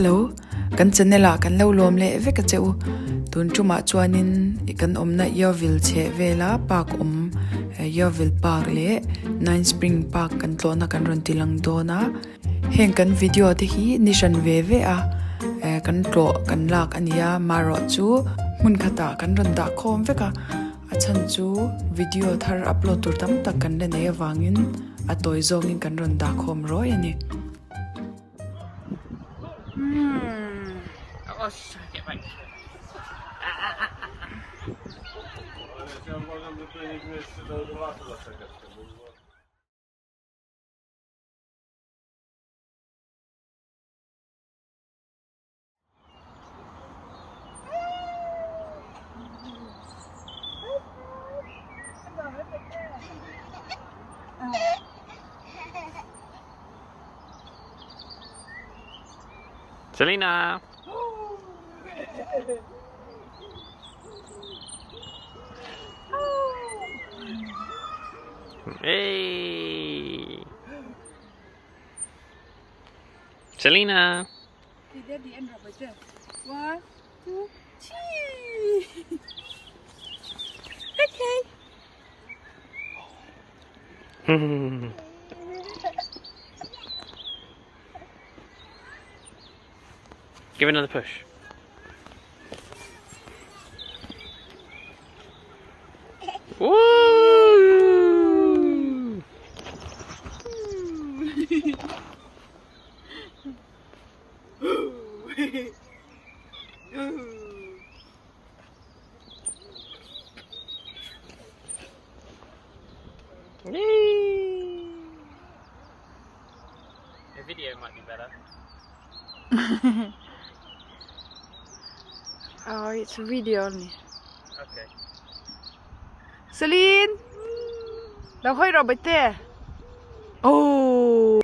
Hello, kan channela kan lo lom le ve ka cheu tun chuma chuanin kan omna Yeovil che vela park Yeovil park le Nine Spring Park kan tlona kan ron tilang dona heng kan video te hi nishan ve a kan tlo kan lak ania maro chu mun khata kan ron da khom veka achan chu video thar upload tur tam tak kan le nei awangin atoi zongin kan ron da khom roi ani Selena! Hey! Selena! Daddy and Robert there. 1, 2, 3. Okay. Give it another push. Woo! A video might be better. Oh, it's a video only. Okay. Celine! Đâu hơi Robert there. Oh!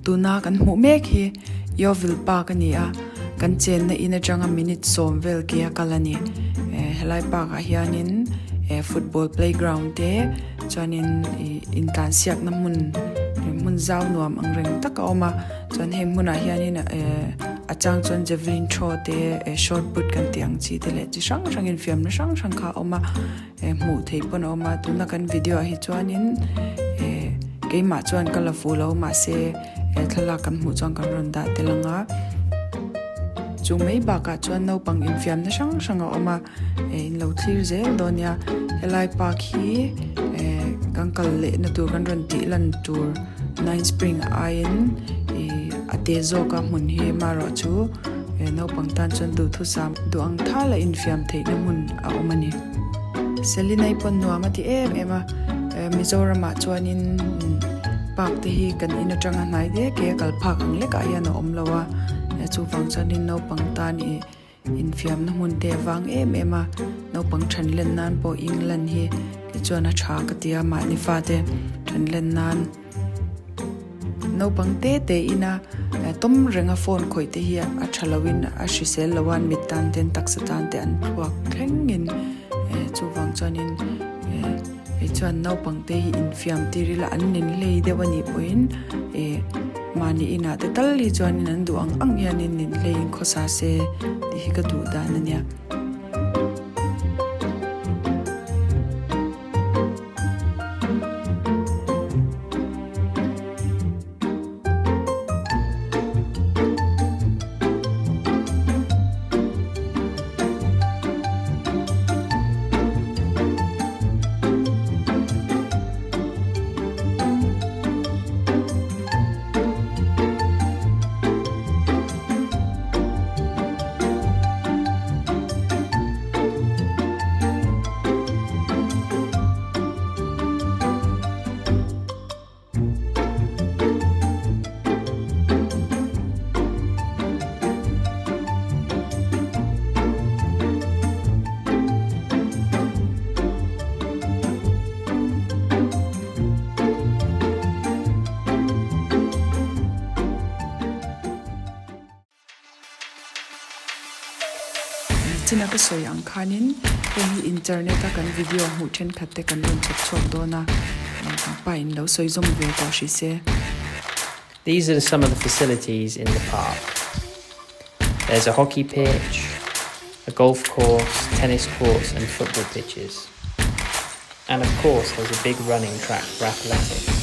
tuna kan hmu mek hi Yeovil park ania kan chen na ina janga minute som vel kia kalani helai park a hianin football playground te chuanin in tan siak na mun zau nuam ang reng tak a oma chuan he hmuna hianin achang chuan javelin throw te short put kan tiang chi te le chi sang in fiam na sang kha oma hmu thei pon oma tuna kan video hi chuanin keima chuan colorful oma se thala kan hmu chuan kan ron da telanga chu mai ba ka chuan no pang in fiam na sang a oma in lo clear zel donia helai park hi kankal le na tur kan ron ti lan tur Nine Spring ain ate zo ka mun hi maro chu no pang tan chuan du thu sam du ang thala in fiam thei na mun a omani Selina ipon nuama ti ema Mizoram chuanin park te hi kan ina tanga nai de ke kal phak ang le ka ya no omlawa chu wang chanin no pangtan in fiam na mun te wang ema no pang than len nan po England hi ke chona tha ka tia ma ni fa te than len nan no pang te ina tom renga phone khoi te hi a thalawin a shisel lawan mitan ten taksatan te an thuak thlengin chu wang chanin chuan no pangte hi in fiam tirila an nin lei dewani poin mani ina te talli chuan in an du ang hianin nin lei khosa se ti hi ka du dan ania na ka soi ang khanin hei internet a kan video hu then khatte kan lon chok chok do na pa in lo soi zom ve to shi se. These are some of the facilities in the park. There's a hockey pitch, a golf course, tennis courts and football pitches. And of course there's a big running track for athletics.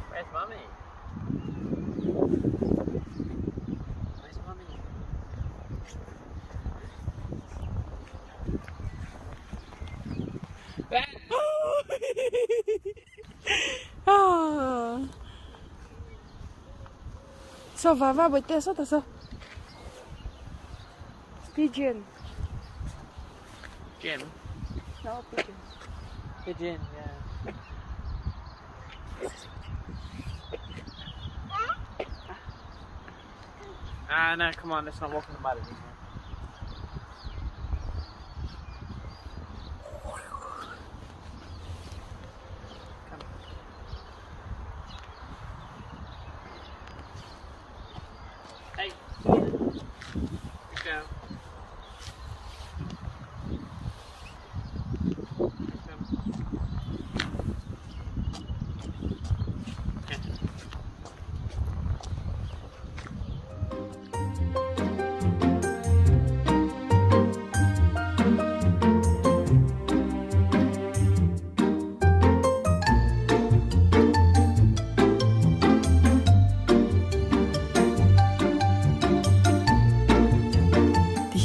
Where's Mummy? Where's Mummy? So va bete so ta so. Pigeon. Jim? No pigeon. Pigeon, yeah. No, come on, let's not walk in the mud anymore. Come. Hey, good girl. Come. Yeah.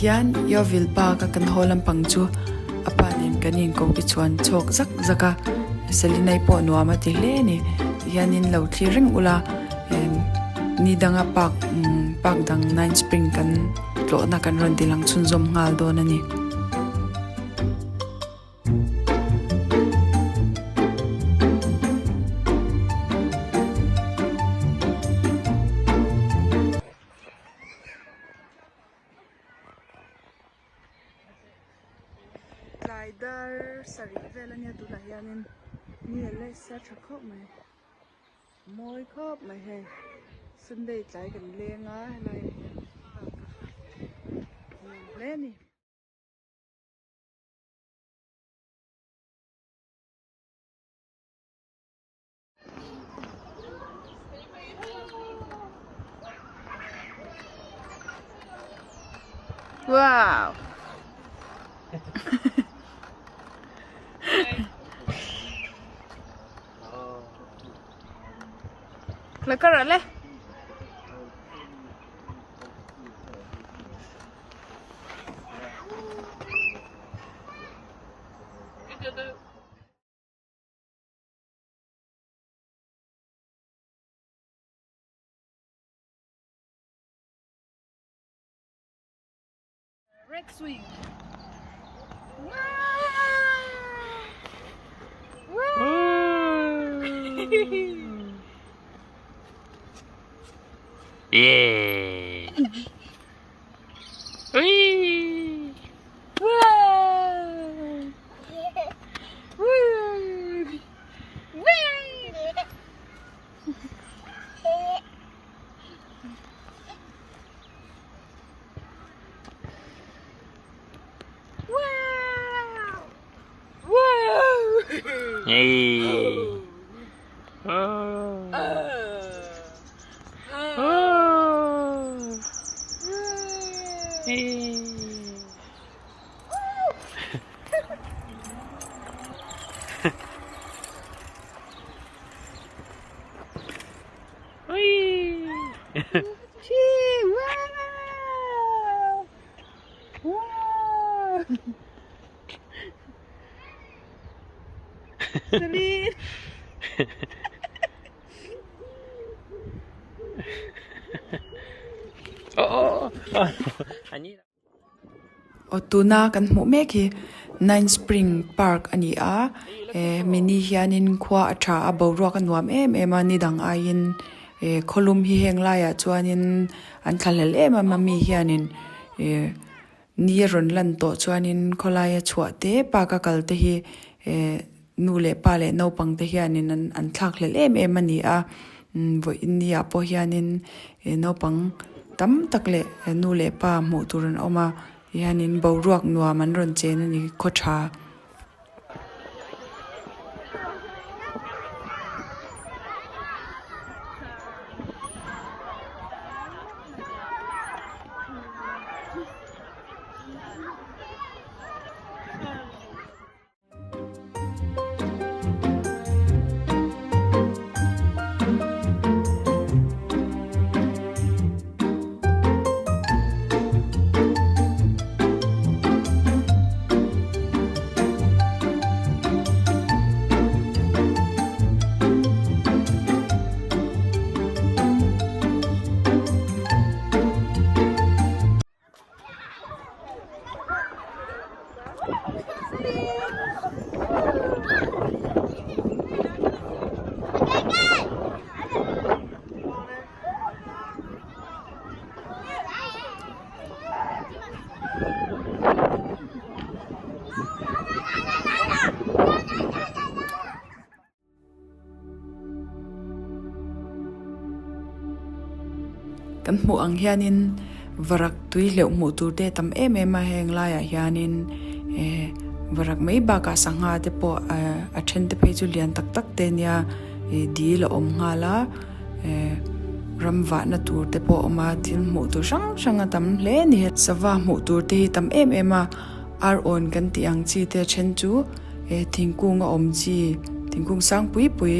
Hian yo vil pa ka kan holam pangchu apanin kanin ko ki chuan chok zak zaka selinai po nuama ti hle ni hianin lo thli ring ula ni danga pak dang nine spring kan tlo na kan ron dilang chunzom ngal do na ni. Glider sari vela nia tu la hianin ni le sa tha khop mai moi khop mai he Sunday tlai kan lenga lai le ni wow. Là có rồi lên. Break swing. Yeah. Whee! Hey. Oh. Oh. Hey. Whee! Wow! Wow! Celine! Oh. I need. o tuna kan hmu mek hi Nine Spring Park ani a mini hianin khwa atha a boruak anuam em ani dang a in kholum hi heng lai a chuanin an thalhel em ama mi hianin ni ron lan to chuanin kholai a chhuah te pa ka kal te hi nu le pa le no pang te hianin an thlak hlel em ani a vo india po hianin no pang tam tak le nu le pa mu turan oma hianin boruak nuam an ron chen ani khotha kan hmu ang hianin varak tui leuh hmu tur te tam em a heng lai a hianin varak mai ba ka sangha te po a then te pe chu lian tak tak te nia di la om nga la ramwa na tur te po oma tin hmu tur sang sang a tam hle ni sawa hmu tur te tam em a ar on kan ti ang chi te chen chu thingkung a om chi thingkung sang pui pui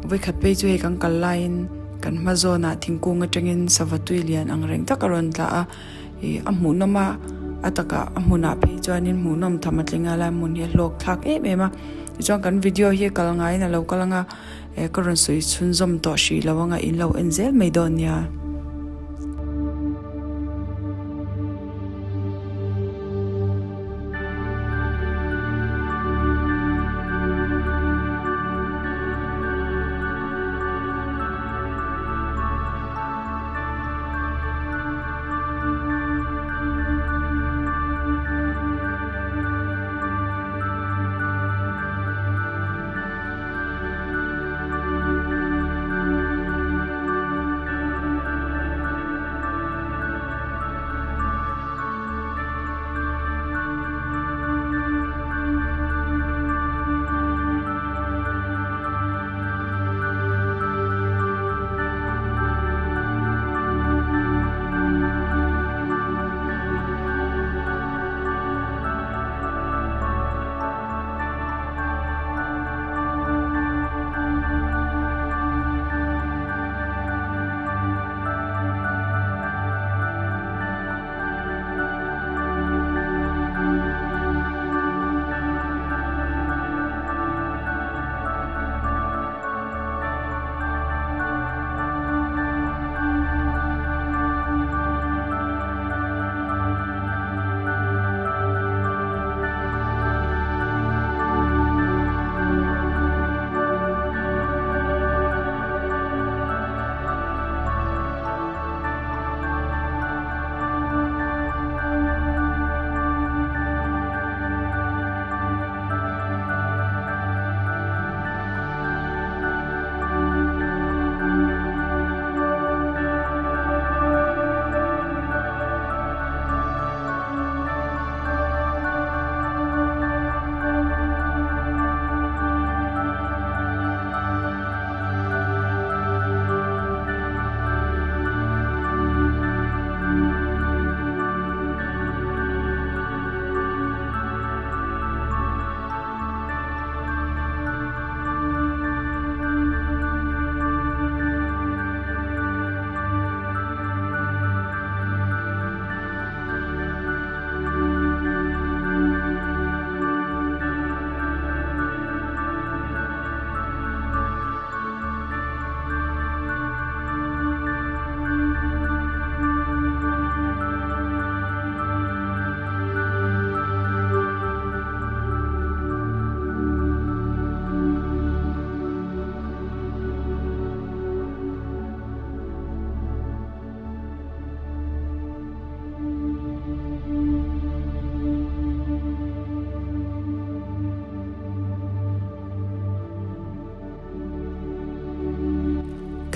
voi khat pe chu he kang kal lain kan mazona thingkung atangin savatui lian ang reng takaron ta a hmunoma ataka amuna pe chuanin hmunom thamatlinga la mun he lok thak em a chuan kan video hi kalngai na lo kalanga karon sui chunzom to shi lawanga in lo enzel meidonia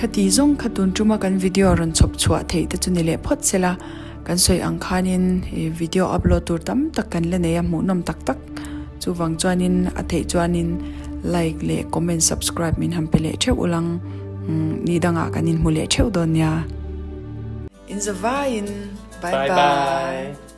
khati zong khatun tuma kan video ron chop chua thei te chuni le phot sela kan soi ang khanin video upload tur tam tak kan le neya mu nom tak tak chu wang chuanin a thei chuanin like le comment subscribe min ham pele theu ulang ni danga kanin mu le theu don ya in the vain bye bye